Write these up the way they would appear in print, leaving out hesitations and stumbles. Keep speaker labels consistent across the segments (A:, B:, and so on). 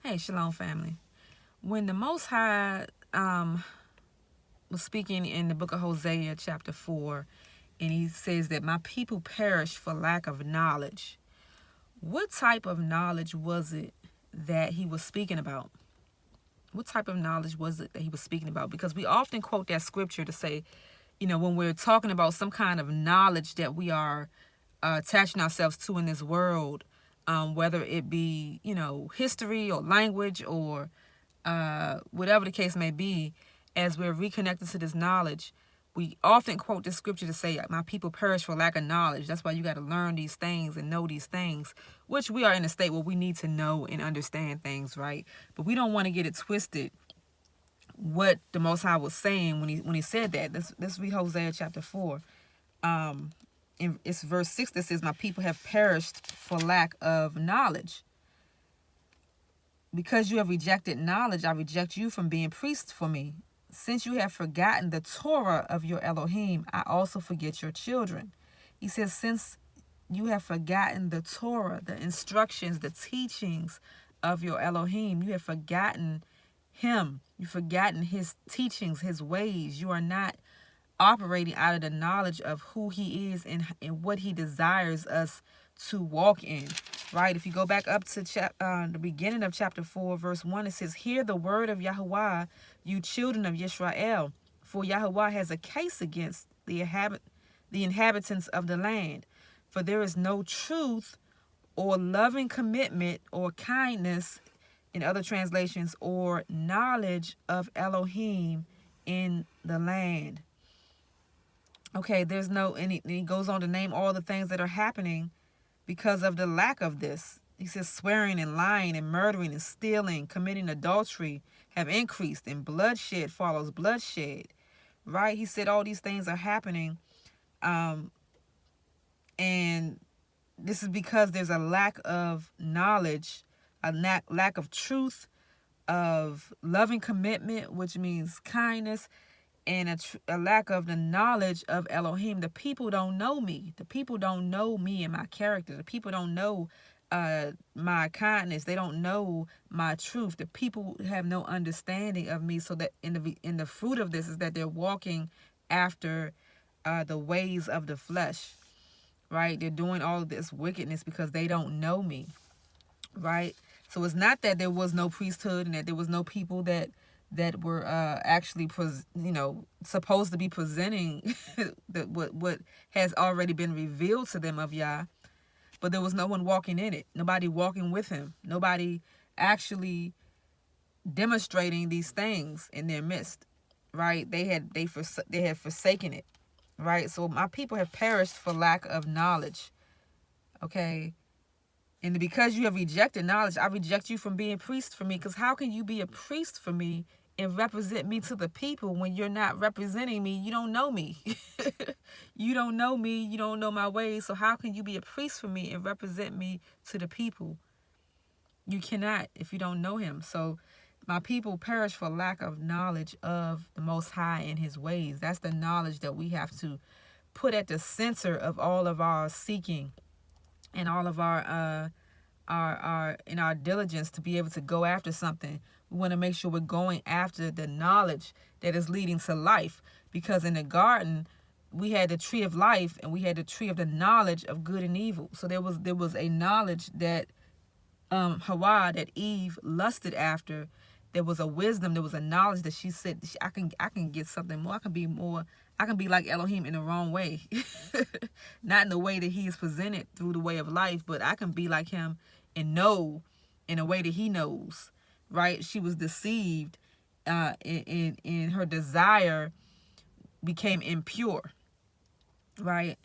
A: Hey, Shalom family. When the Most High was speaking in the book of Hosea chapter 4, and he says that my people perish for lack of knowledge, what type of knowledge was it that he was speaking about? What type of knowledge was it that he was speaking about? Because we often quote that scripture to say, when we're talking about some kind of knowledge that we are attaching ourselves to in this world, whether it be, history or language or whatever the case may be, as we're reconnected to this knowledge, we often quote this scripture to say, my people perish for lack of knowledge. That's why you got to learn these things and know these things, which we are in a state where we need to know and understand things, right? But we don't want to get it twisted what the Most High was saying when he said that. Let's read Hosea chapter 4. It's verse 6 that says, my people have perished for lack of knowledge. Because you have rejected knowledge, I reject you from being priest for me. Since you have forgotten the Torah of your Elohim, I also forget your children. He says, since you have forgotten the Torah, the instructions, the teachings of your Elohim, you have forgotten him. You've forgotten his teachings, his ways. You are not operating out of the knowledge of who he is and what he desires us to walk in, right? If you go back up to the beginning of chapter 4, verse 1, it says, hear the word of Yahuwah, you children of Yisrael, for Yahuwah has a case against the inhabitants of the land. For there is no truth or loving commitment or kindness, in other translations, or knowledge of Elohim in the land. Okay, there's no, and he goes on to name all the things that are happening because of the lack of this. He says swearing and lying and murdering and stealing, committing adultery have increased, and bloodshed follows bloodshed, right? He said all these things are happening, and this is because there's a lack of knowledge, a lack of truth, of loving commitment, which means kindness, and a lack of the knowledge of Elohim. The people don't know me. The people don't know me and my character. The people don't know my kindness. They don't know my truth. The people have no understanding of me. So that in the fruit of this is that they're walking after the ways of the flesh, right? They're doing all of this wickedness because they don't know me, right? So it's not that there was no priesthood and that there was no people that were actually, supposed to be presenting what has already been revealed to them of Yah, but there was no one walking in it. Nobody walking with him. Nobody actually demonstrating these things in their midst, right? They had forsaken it, right? So my people have perished for lack of knowledge, okay? And because you have rejected knowledge, I reject you from being priest for me. Because how can you be a priest for me and represent me to the people when you're not representing me? You don't know me. You don't know me. You don't know my ways. So how can you be a priest for me and represent me to the people? You cannot if you don't know him. So my people perish for lack of knowledge of the Most High and his ways. That's the knowledge that we have to put at the center of all of our seeking and all of our in our diligence to be able to go after something. We want to make sure we're going after the knowledge that is leading to life, because in the garden we had the tree of life and we had the tree of the knowledge of good and evil. So there was a knowledge that Hawa, that Eve lusted after. There was a wisdom, there was a knowledge that she said, I can get something more. I can be like Elohim in the wrong way. Not in the way that he is presented through the way of life, but I can be like him and know in a way that he knows, right? She was deceived in her desire became impure, right?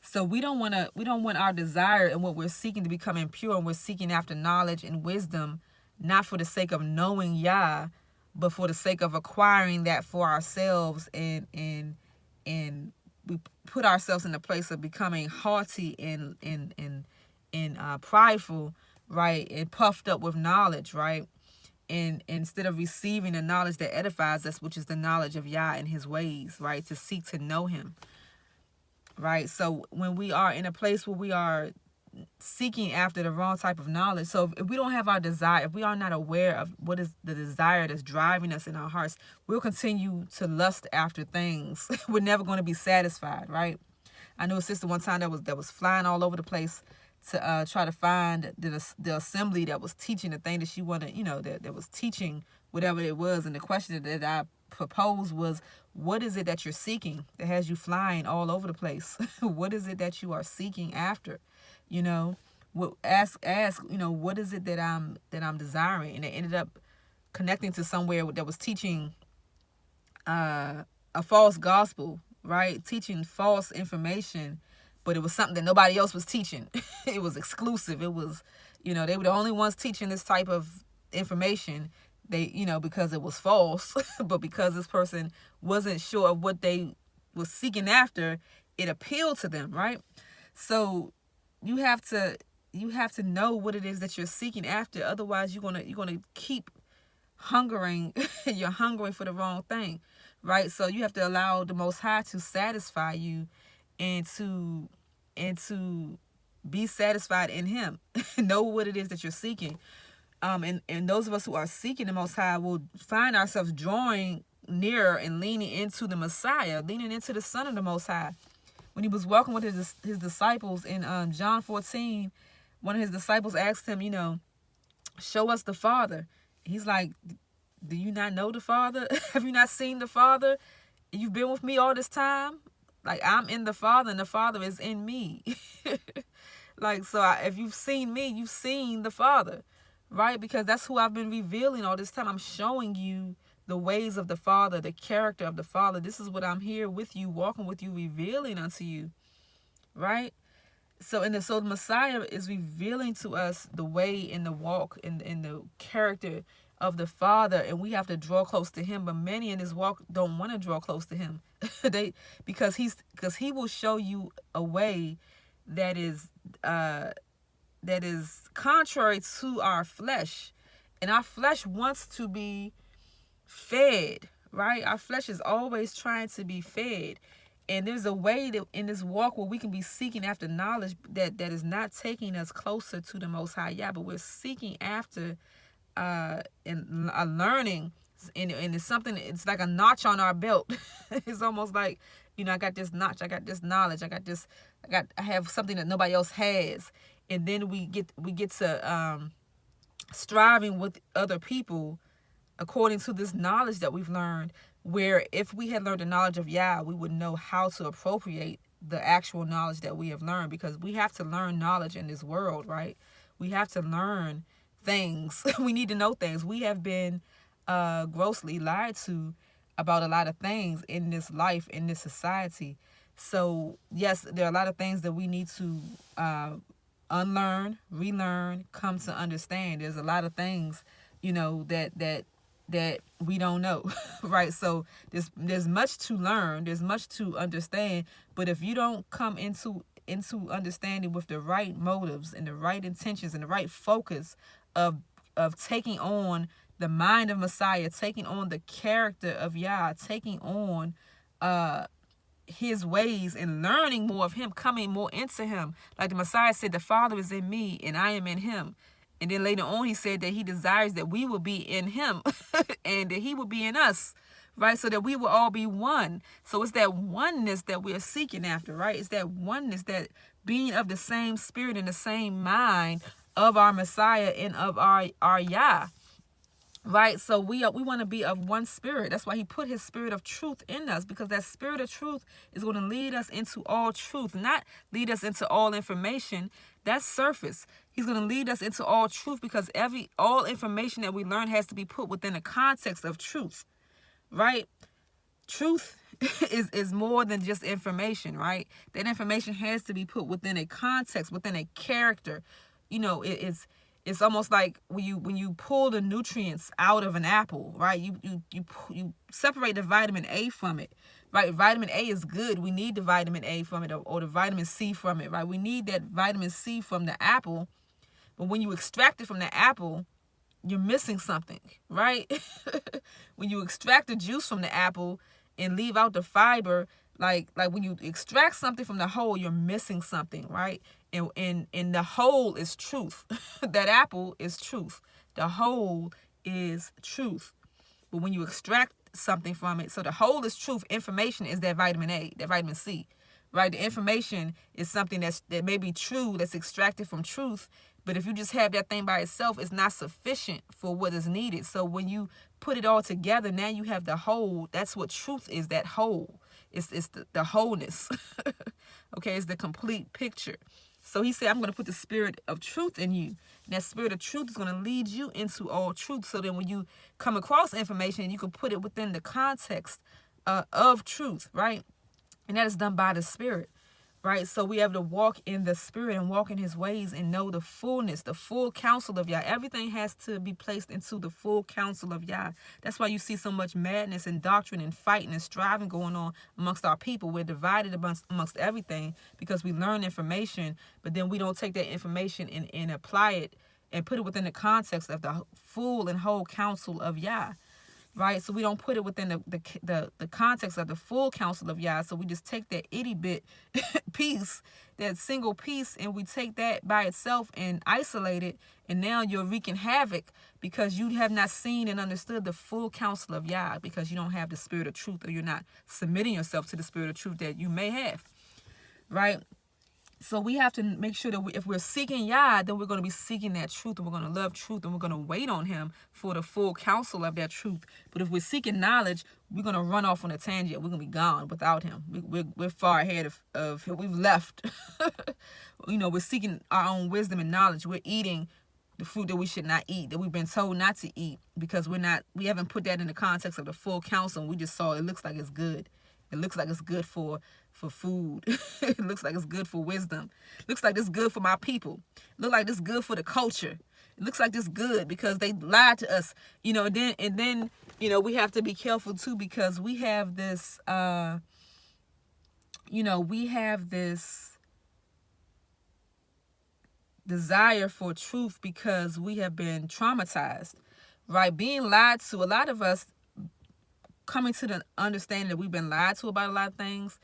A: So we don't want our desire and what we're seeking to become impure, and we're seeking after knowledge and wisdom, not for the sake of knowing Yah, but for the sake of acquiring that for ourselves, and we put ourselves in the place of becoming haughty and prideful, right, and puffed up with knowledge, right, and instead of receiving the knowledge that edifies us, which is the knowledge of Yah and his ways, right, to seek to know him, right. So when we are in a place where we are seeking after the wrong type of knowledge. So if we don't have our desire, if we are not aware of what is the desire that's driving us in our hearts, we'll continue to lust after things. We're never going to be satisfied, right? I knew a sister one time that was flying all over the place to try to find the assembly that was teaching the thing that she wanted, that was teaching whatever it was. And the question that I proposed was, what is it that you're seeking that has you flying all over the place? What is it that you are seeking after? Ask, what is it that I'm desiring? And it ended up connecting to somewhere that was teaching a false gospel, right? Teaching false information, but it was something that nobody else was teaching. It was exclusive. It was, they were the only ones teaching this type of information. They, because it was false, but because this person wasn't sure of what they was seeking after, it appealed to them, right? So you have to know what it is that you're seeking after. Otherwise, you're gonna keep hungering. You're hungering for the wrong thing, right? So you have to allow the Most High to satisfy you, and to be satisfied in Him. Know what it is that you're seeking. And those of us who are seeking the Most High will find ourselves drawing nearer and leaning into the Messiah, leaning into the Son of the Most High. When He was walking with his disciples in John 14, one of His disciples asked Him, show us the Father. He's like, do you not know the Father? Have you not seen the Father? You've been with me all this time? Like, I'm in the Father and the Father is in me. If you've seen me, you've seen the Father. Right? Because that's who I've been revealing all this time. I'm showing you the ways of the Father, the character of the Father. This is what I'm here with you, walking with you, revealing unto you. Right? So the Messiah is revealing to us the way and the walk and the character of the Father, and we have to draw close to Him. But many in this walk don't want to draw close to Him. because He will show you a way that is contrary to our flesh. And our flesh wants to be fed, right? Our flesh is always trying to be fed. And there's a way that in this walk where we can be seeking after knowledge that is not taking us closer to the Most High YAH, but we're seeking after and learning. And it's something, it's like a notch on our belt. It's almost like, I got this notch, I got this knowledge, I have something that nobody else has. And then we get to striving with other people according to this knowledge that we've learned, where if we had learned the knowledge of YAH, we would know how to appropriate the actual knowledge that we have learned, because we have to learn knowledge in this world, right? We have to learn things. We need to know things. We have been grossly lied to about a lot of things in this life, in this society. So yes, there are a lot of things that we need to unlearn, relearn, come to understand. There's a lot of things, that we don't know, right? So there's much to learn, there's much to understand, but if you don't come into understanding with the right motives and the right intentions and the right focus of taking on the mind of Messiah, taking on the character of YAH, taking on His ways and learning more of Him, coming more into Him. Like the Messiah said, the Father is in me and I am in Him. And then later on, He said that He desires that we will be in Him and that He will be in us, right? So that we will all be one. So it's that oneness that we're seeking after, right? It's that oneness, that being of the same spirit and the same mind of our Messiah and of our YAH. Right, so we want to be of one spirit. That's why He put His spirit of truth in us, because that spirit of truth is going to lead us into all truth, not lead us into all information. That's surface. He's going to lead us into all truth, because all information that we learn has to be put within the context of truth, right? Truth is more than just information, right? That information has to be put within a context, within a character. It's almost like when you pull the nutrients out of an apple, right? You separate the vitamin A from it, right? Vitamin A is good. We need the vitamin A from it, or the vitamin C from it, right? We need that vitamin C from the apple. But when you extract it from the apple, you're missing something, right? When you extract the juice from the apple and leave out the fiber, like when you extract something from the whole, you're missing something, right? And the whole is truth. That apple is truth. The whole is truth. But when you extract something from it, so the whole is truth. Information is that vitamin A, that vitamin C, right? The information is something that may be true, that's extracted from truth. But if you just have that thing by itself, it's not sufficient for what is needed. So when you put it all together, now you have the whole. That's what truth is, that whole. It's the wholeness. Okay, it's the complete picture. So he said, I'm going to put the spirit of truth in you. And that spirit of truth is going to lead you into all truth. So then when you come across information, you can put it within the context of truth, right? And that is done by the spirit, right? So we have to walk in the spirit and walk in his ways and know the fullness, the full counsel of YAH. Everything has to be placed into the full counsel of YAH. That's why you see so much madness and doctrine and fighting and striving going on amongst our people. We're divided amongst everything because we learn information, but then we don't take that information and apply it and put it within the context of the full and whole counsel of YAH. Right, so we don't put it within the context of the full counsel of YAH. So we just take that itty bit piece, that single piece, and we take that by itself and isolate it. And now you're wreaking havoc because you have not seen and understood the full counsel of YAH, because you don't have the spirit of truth, or you're not submitting yourself to the spirit of truth that you may have. Right. So we have to make sure that if we're seeking YAH, then we're going to be seeking that truth, and we're going to love truth, and we're going to wait on him for the full counsel of that truth. But if we're seeking knowledge, we're going to run off on a tangent. We're going to be gone without him. We're far ahead of we've left. We're seeking our own wisdom and knowledge. We're eating the food that we should not eat, that we've been told not to eat, because we haven't put that in the context of the full counsel. We just saw it looks like it's good. It looks like it's good for food. It looks like it's good for wisdom. It looks like it's good for my people. It looks like it's good for the culture. It looks like it's good because they lied to us. And then we have to be careful too, because we have this desire for truth because we have been traumatized, right? Being lied to. A lot of us coming to the understanding that we've been lied to about a lot of things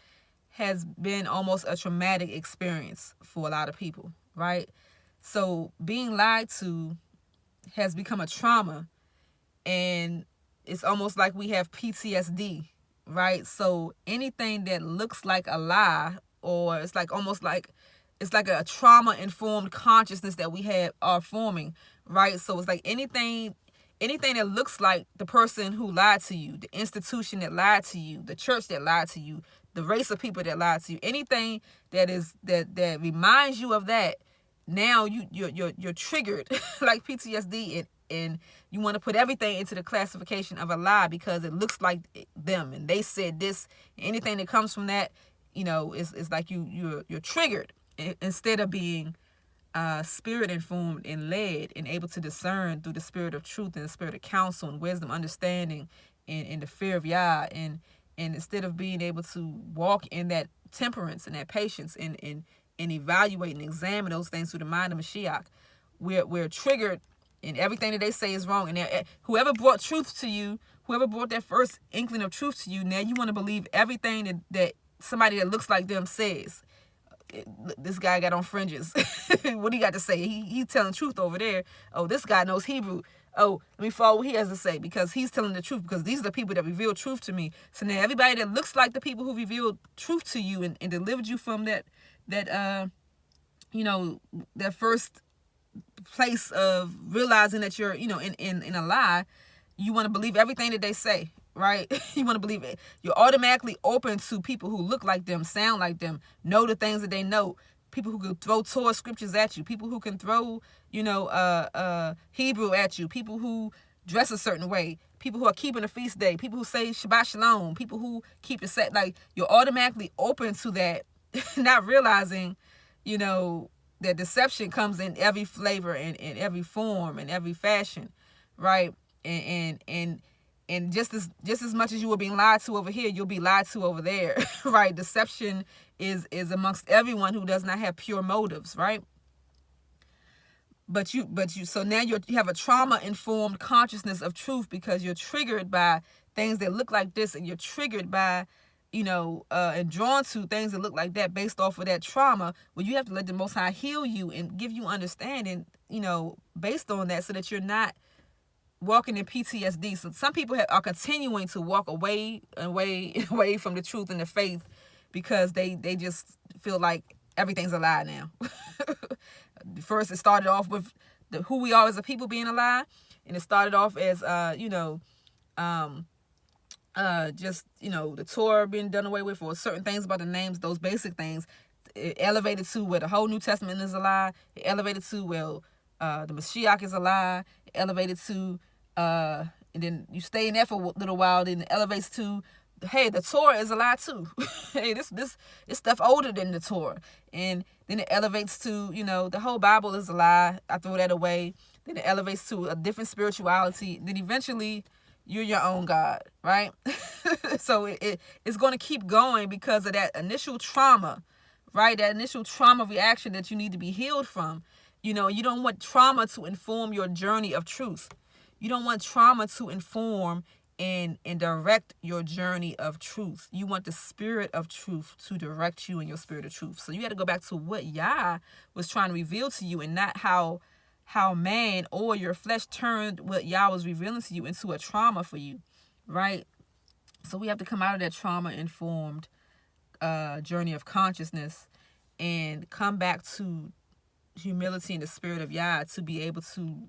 A: has been almost a traumatic experience for a lot of people, right? So being lied to has become a trauma, and it's almost like we have PTSD, right? So anything that looks like a lie, or it's like almost like it's like a trauma-informed consciousness that we are forming, right? So it's like anything that looks like the person who lied to you, the institution that lied to you, the church that lied to you, the race of people that lied to you, anything that reminds you of that, now you're triggered like PTSD, and you want to put everything into the classification of a lie because it looks like them and they said this. Anything that comes from that, is like you're triggered, instead of being spirit informed and led and able to discern through the spirit of truth and the spirit of counsel and wisdom, understanding, and the fear of YAH, and instead of being able to walk in that temperance and that patience and evaluate and examine those things through the mind of Mashiach, we're triggered, and everything that they say is wrong. And whoever brought truth to you, whoever brought that first inkling of truth to you, now you want to believe everything that somebody that looks like them says. This guy got on fringes. What he got to say? He's telling truth over there. Oh, this guy knows Hebrew. Oh, let me follow what he has to say, because he's telling the truth, because these are the people that reveal truth to me. So now everybody that looks like the people who revealed truth to you and delivered you from that first place of realizing that you're, in a lie, you want to believe everything that they say, right? You want to believe it. You're automatically open to people who look like them, sound like them, know the things that they know. People who can throw Torah scriptures at you. People who can throw, Hebrew at you. People who dress a certain way. People who are keeping a feast day. People who say Shabbat Shalom. People who keep the set. Like, you're automatically open to that, not realizing, that deception comes in every flavor and in every form and every fashion, right? And just as much as you were being lied to over here, you'll be lied to over there, right? Deception is amongst everyone who does not have pure motives, right? But so now you have a trauma-informed consciousness of truth, because you're triggered by things that look like this, and you're triggered by and drawn to things that look like that based off of that trauma. Well, you have to let the Most High heal you and give you understanding, based on that, so that you're not walking in PTSD. So some people are continuing to walk away away from the truth and the faith because they just feel like everything's a lie now. First, it started off with who we are as a people being a lie, and it started off as the Torah being done away with, or certain things about the names, those basic things. It elevated to where the whole New Testament is a lie. It elevated to the Mashiach is a lie. It elevated to and then you stay in there for a little while. Then it elevates to, hey, the Torah is a lie too. Hey, this stuff older than the Torah. And then it elevates to, the whole Bible is a lie. I throw that away. Then it elevates to a different spirituality. Then eventually you're your own God, right? So it's going to keep going because of that initial trauma, right? That initial trauma reaction that you need to be healed from. You don't want trauma to inform your journey of truth. You don't want trauma to inform and direct your journey of truth. You want the spirit of truth to direct you in your spirit of truth. So you got to go back to what YAH was trying to reveal to you, and not how man or your flesh turned what YAH was revealing to you into a trauma for you, right? So we have to come out of that trauma-informed journey of consciousness and come back to humility and the spirit of YAH to be able to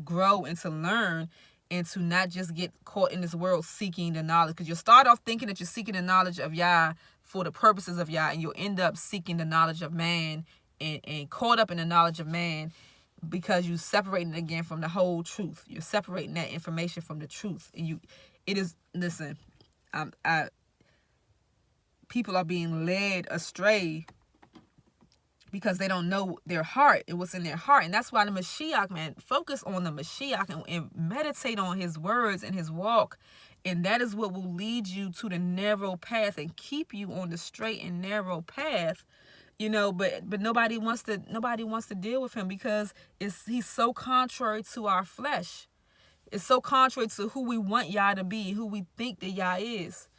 A: grow and to learn and to not just get caught in this world seeking the knowledge. Because you'll start off thinking that you're seeking the knowledge of YAH for the purposes of YAH, and you'll end up seeking the knowledge of man and caught up in the knowledge of man, because you're separating it again from the whole truth. You're separating that information from the truth. And people are being led astray because they don't know their heart and what's in their heart. And that's why the Mashiach, man, focus on the Mashiach and meditate on his words and his walk. And that is what will lead you to the narrow path and keep you on the straight and narrow path. But nobody wants to deal with him because he's so contrary to our flesh. It's so contrary to who we want YAH to be, who we think that YAH is,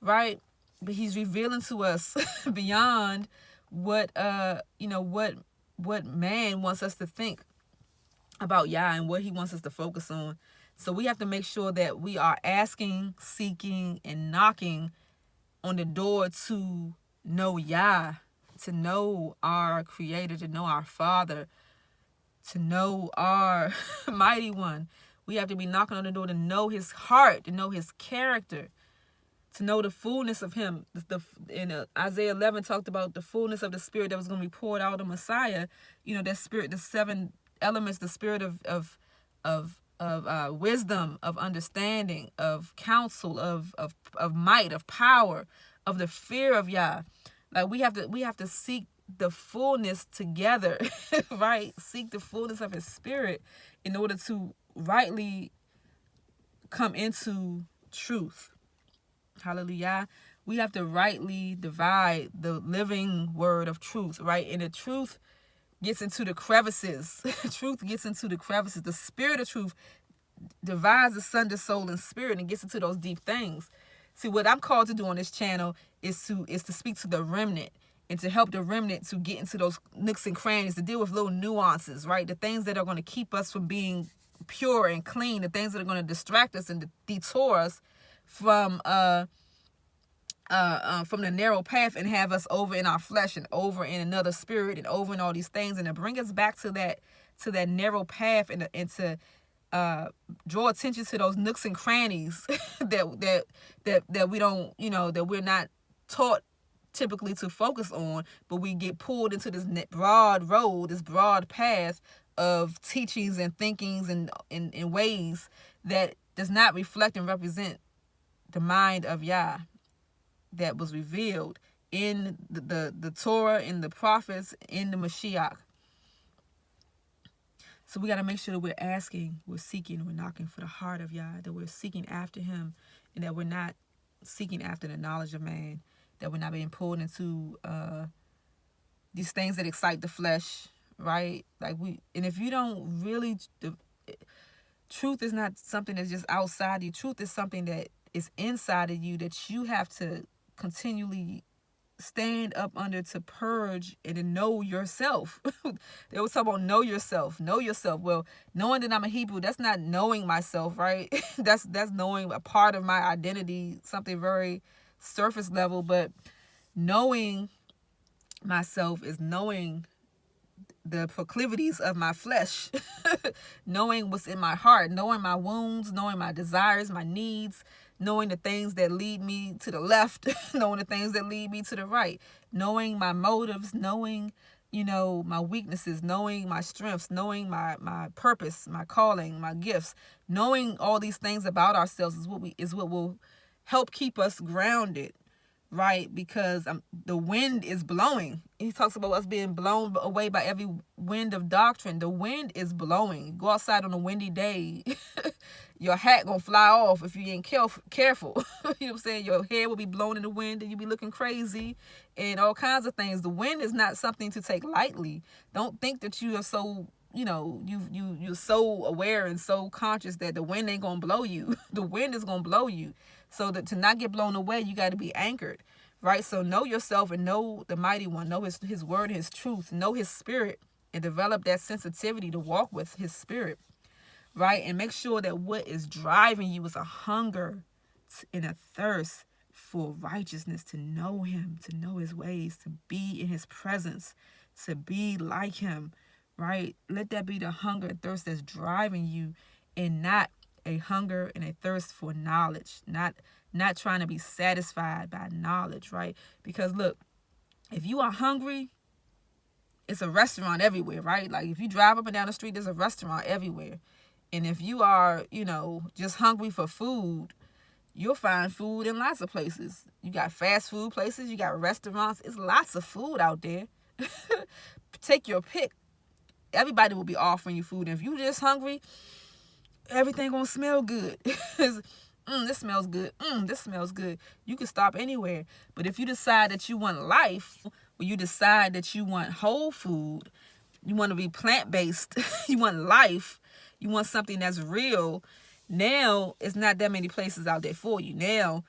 A: right? But he's revealing to us beyond what man wants us to think about YAH and what he wants us to focus on. So we have to make sure that we are asking, seeking, and knocking on the door to know YAH, to know our Creator, to know our Father, to know our Mighty One. We have to be knocking on the door to know his heart, to know his character, to know the fullness of him. Isaiah 11 talked about the fullness of the Spirit that was going to be poured out on Messiah. That Spirit, the 7 elements, the Spirit of wisdom, of understanding, of counsel, of might, of power, of the fear of YAH. Like we have to seek the fullness together, right? Seek the fullness of his Spirit in order to rightly come into truth. Hallelujah. We have to rightly divide the living word of truth, right? And the truth gets into the crevices. Truth gets into the crevices. The spirit of truth divides asunder soul and spirit and gets into those deep things. See, what I'm called to do on this channel is to speak to the remnant and to help the remnant to get into those nooks and crannies, to deal with little nuances, right? The things that are going to keep us from being pure and clean, the things that are going to distract us and detour us from the narrow path and have us over in our flesh and over in another spirit and over in all these things, and to bring us back to that narrow path and to draw attention to those nooks and crannies that we don't, that we're not taught typically to focus on, but we get pulled into this broad road, this broad path of teachings and thinkings and in ways that does not reflect and represent the mind of YAH that was revealed in the Torah, in the prophets, in the Mashiach. So we got to make sure that we're asking, we're seeking, we're knocking for the heart of YAH, that we're seeking after him, and that we're not seeking after the knowledge of man, that we're not being pulled into these things that excite the flesh, right? And if you don't really, truth is not something that's just outside you. Truth is something that is inside of you that you have to continually stand up under to purge and to know yourself. They was talking about know yourself. Well, knowing that I'm a Hebrew, that's not knowing myself, right? that's knowing a part of my identity, something very surface level. But knowing myself is knowing the proclivities of my flesh, knowing what's in my heart, knowing my wounds, knowing my desires, my needs, knowing the things that lead me to the left, knowing the things that lead me to the right, knowing my motives, knowing, my weaknesses, knowing my strengths, knowing my purpose, my calling, my gifts, knowing all these things about ourselves is what will help keep us grounded. Right, because the wind is blowing. He talks about us being blown away by every wind of doctrine. The wind is blowing. You go outside on a windy day, your hat gonna fly off if you ain't careful. You know what I'm saying? Your hair will be blown in the wind and you'll be looking crazy and all kinds of things. The wind is not something to take lightly. Don't think that you are so, you're so aware and so conscious that the wind ain't gonna blow you. The wind is gonna blow you. So that to not get blown away, you got to be anchored, right? So know yourself and know the mighty one, know his word, his truth, know his spirit, and develop that sensitivity to walk with his spirit, right? And make sure that what is driving you is a hunger and a thirst for righteousness, to know him, to know his ways, to be in his presence, to be like him, right? Let that be the hunger and thirst that's driving you, and not a hunger and a thirst for knowledge, not trying to be satisfied by knowledge, right? Because look, if you are hungry, it's a restaurant everywhere, right? Like if you drive up and down the street, there's a restaurant everywhere. And if you are, just hungry for food, you'll find food in lots of places. You got fast food places, you got restaurants. It's lots of food out there. Take your pick. Everybody will be offering you food. And if you just hungry, everything gonna smell good. This smells good. This smells good. You can stop anywhere. But if you decide that you want life, or you decide that you want whole food, you want to be plant-based, you want life, you want something that's real, now it's not that many places out there for you. Now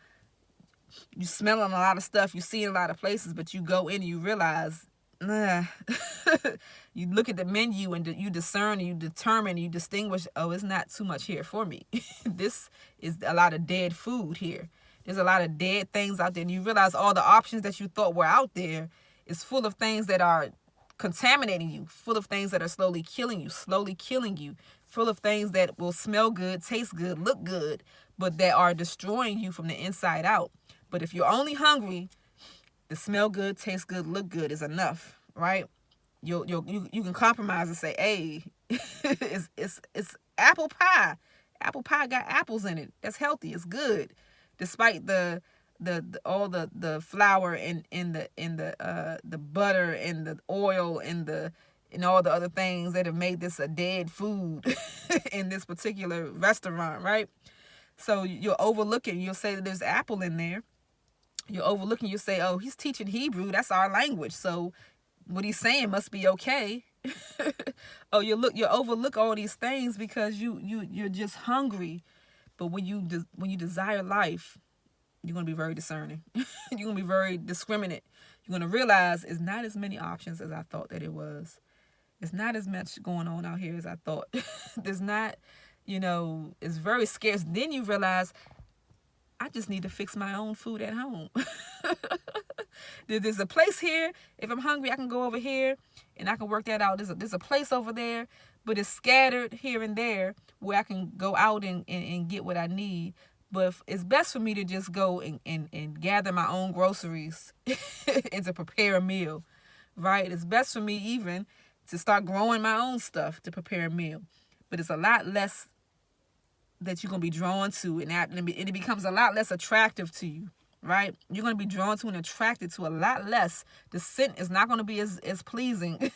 A: you smelling a lot of stuff, you see in a lot of places, but you go in and you realize, you look at the menu and you discern and you determine and you distinguish, oh, it's not too much here for me. This is a lot of dead food here. There's a lot of dead things out there. And you realize all the options that you thought were out there is full of things that are contaminating you, full of things that are slowly killing you, full of things that will smell good, taste good, look good, but that are destroying you from the inside out. But if you're only hungry, the smell good, taste good, look good is enough, right? You can compromise and say, hey, it's apple pie. Apple pie got apples in it. That's healthy. It's good, despite the all the flour and the butter and the oil and all the other things that have made this a dead food in this particular restaurant, right? So you're overlooking. You'll say that there's apple in there. You're overlooking. You say, oh, he's teaching Hebrew. That's our language. So what he's saying must be okay. Oh, you overlook all these things because you're just hungry. But when you desire life, you're going to be very discerning. You're going to be very discriminate. You're going to realize it's not as many options as I thought that it was. It's not as much going on out here as I thought. There's not, it's very scarce. Then you realize, I just need to fix my own food at home. There's a place here. If I'm hungry, I can go over here and I can work that out. There's a place over there, but it's scattered here and there where I can go out and get what I need. But it's best for me to just go and gather my own groceries and to prepare a meal, right? It's best for me even to start growing my own stuff to prepare a meal. But it's a lot less that you're going to be drawn to, and it becomes a lot less attractive to you, right? You're going to be drawn to and attracted to a lot less. The scent is not going to be as pleasing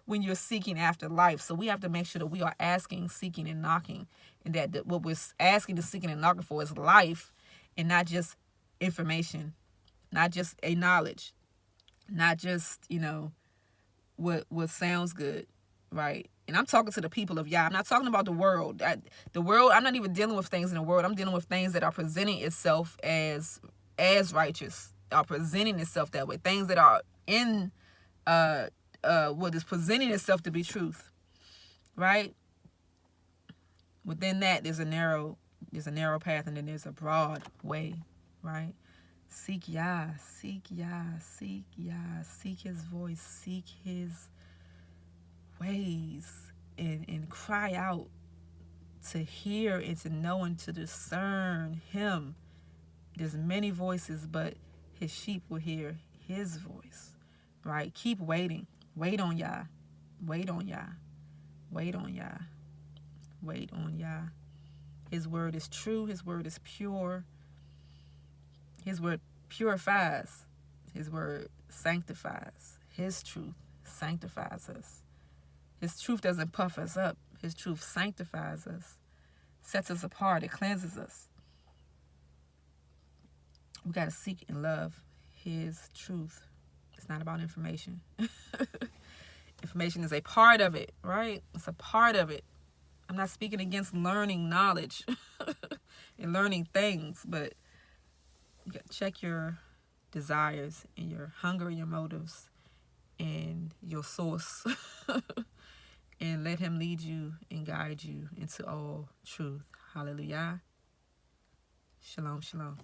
A: when you're seeking after life. So we have to make sure that we are asking, seeking, and knocking, and that what we're asking, seeking, and knocking for is life, and not just information, not just a knowledge, not just, what sounds good, right? And I'm talking to the people of YAH. I'm not talking about the world. I'm not even dealing with things in the world. I'm dealing with things that are presenting itself as as righteous are presenting itself that way. Things that are in what is presenting itself to be truth, right? Within that, there's a narrow path, and then there's a broad way, right? Seek YAH, seek YAH, seek YAH, seek his voice, seek his ways, and cry out to hear and to know and to discern him. There's many voices, but his sheep will hear his voice, right? Keep waiting. Wait on YAH. Wait on YAH. Wait on YAH. Wait on YAH. His word is true. His word is pure. His word purifies. His word sanctifies. His truth sanctifies us. His truth doesn't puff us up. His truth sanctifies us, sets us apart. It cleanses us. We got to seek and love his truth. It's not about information. Information is a part of it, right? It's a part of it. I'm not speaking against learning knowledge and learning things, but you got to check your desires and your hunger and your motives and your source and let him lead you and guide you into all truth. Hallelujah. Shalom, shalom.